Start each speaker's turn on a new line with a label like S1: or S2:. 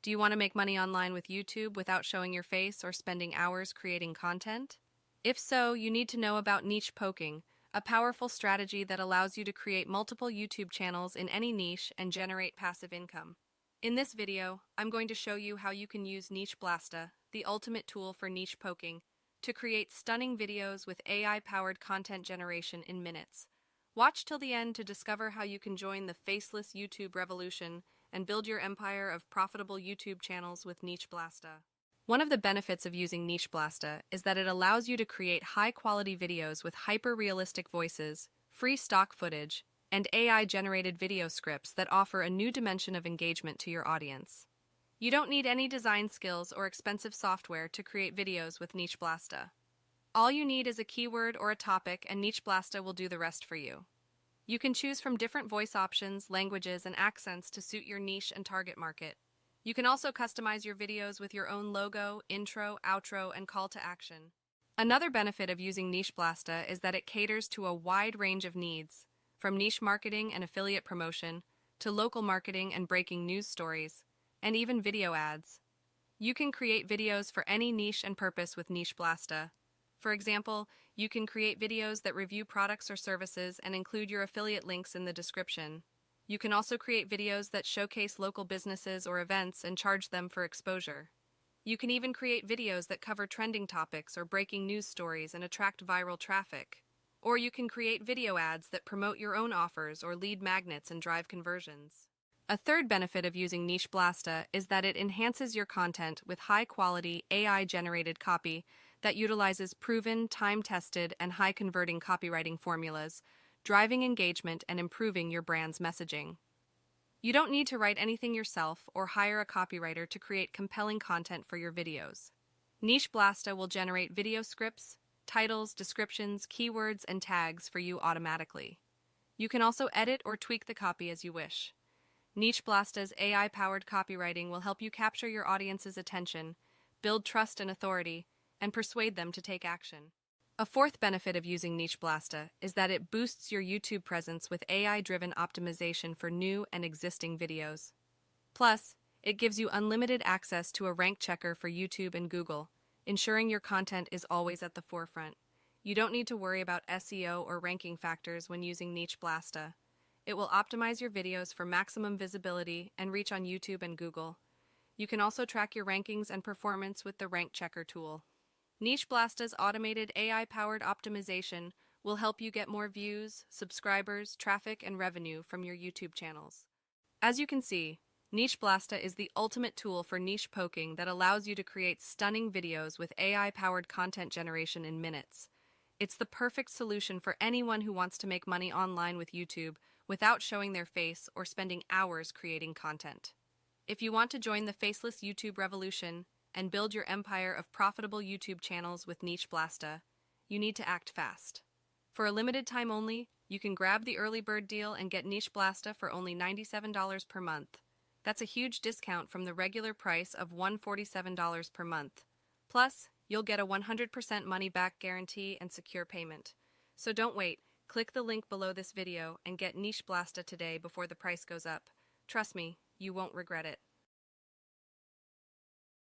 S1: Do you want to make money online with YouTube without showing your face or spending hours creating content? If so, you need to know about niche poking, a powerful strategy that allows you to create multiple YouTube channels in any niche and generate passive income. In this video, I'm going to show you how you can use NicheBlasta, the ultimate tool for niche poking, to create stunning videos with AI-powered content generation in minutes. Watch till the end to discover how you can join the faceless YouTube revolution and build your empire of profitable YouTube channels with NicheBlasta. One of the benefits of using NicheBlasta is that it allows you to create high-quality videos with hyper-realistic voices, free stock footage, and AI-generated video scripts that offer a new dimension of engagement to your audience. You don't need any design skills or expensive software to create videos with NicheBlasta. All you need is a keyword or a topic, and NicheBlasta will do the rest for you. You can choose from different voice options, languages, and accents to suit your niche and target market. You can also customize your videos with your own logo, intro, outro, and call to action. Another benefit of using NicheBlasta is that it caters to a wide range of needs, from niche marketing and affiliate promotion to local marketing and breaking news stories, and even video ads. You can create videos for any niche and purpose with NicheBlasta. For example, you can create videos that review products or services and include your affiliate links in the description. You can also create videos that showcase local businesses or events and charge them for exposure. You can even create videos that cover trending topics or breaking news stories and attract viral traffic. Or you can create video ads that promote your own offers or lead magnets and drive conversions. A third benefit of using NicheBlasta is that it enhances your content with high-quality AI-generated copy that utilizes proven, time-tested, and high-converting copywriting formulas, driving engagement and improving your brand's messaging. You don't need to write anything yourself or hire a copywriter to create compelling content for your videos. NicheBlasta will generate video scripts, titles, descriptions, keywords, and tags for you automatically. You can also edit or tweak the copy as you wish. NicheBlasta's AI-powered copywriting will help you capture your audience's attention, build trust and authority, and persuade them to take action. A fourth benefit of using NicheBlasta is that it boosts your YouTube presence with AI-driven optimization for new and existing videos. Plus, it gives you unlimited access to a rank checker for YouTube and Google, ensuring your content is always at the forefront. You don't need to worry about SEO or ranking factors when using NicheBlasta. It will optimize your videos for maximum visibility and reach on YouTube and Google. You can also track your rankings and performance with the rank checker tool. NicheBlasta's automated AI-powered optimization will help you get more views, subscribers, traffic, and revenue from your YouTube channels. As you can see, NicheBlasta is the ultimate tool for niche poking that allows you to create stunning videos with AI-powered content generation in minutes. It's the perfect solution for anyone who wants to make money online with YouTube without showing their face or spending hours creating content. If you want to join the faceless YouTube revolution and build your empire of profitable YouTube channels with NicheBlasta, you need to act fast. For a limited time only, you can grab the early bird deal and get NicheBlasta for only $97 per month. That's a huge discount from the regular price of $147 per month. Plus, you'll get a 100% money-back guarantee and secure payment. So don't wait. Click the link below this video and get NicheBlasta today before the price goes up. Trust me, you won't regret it.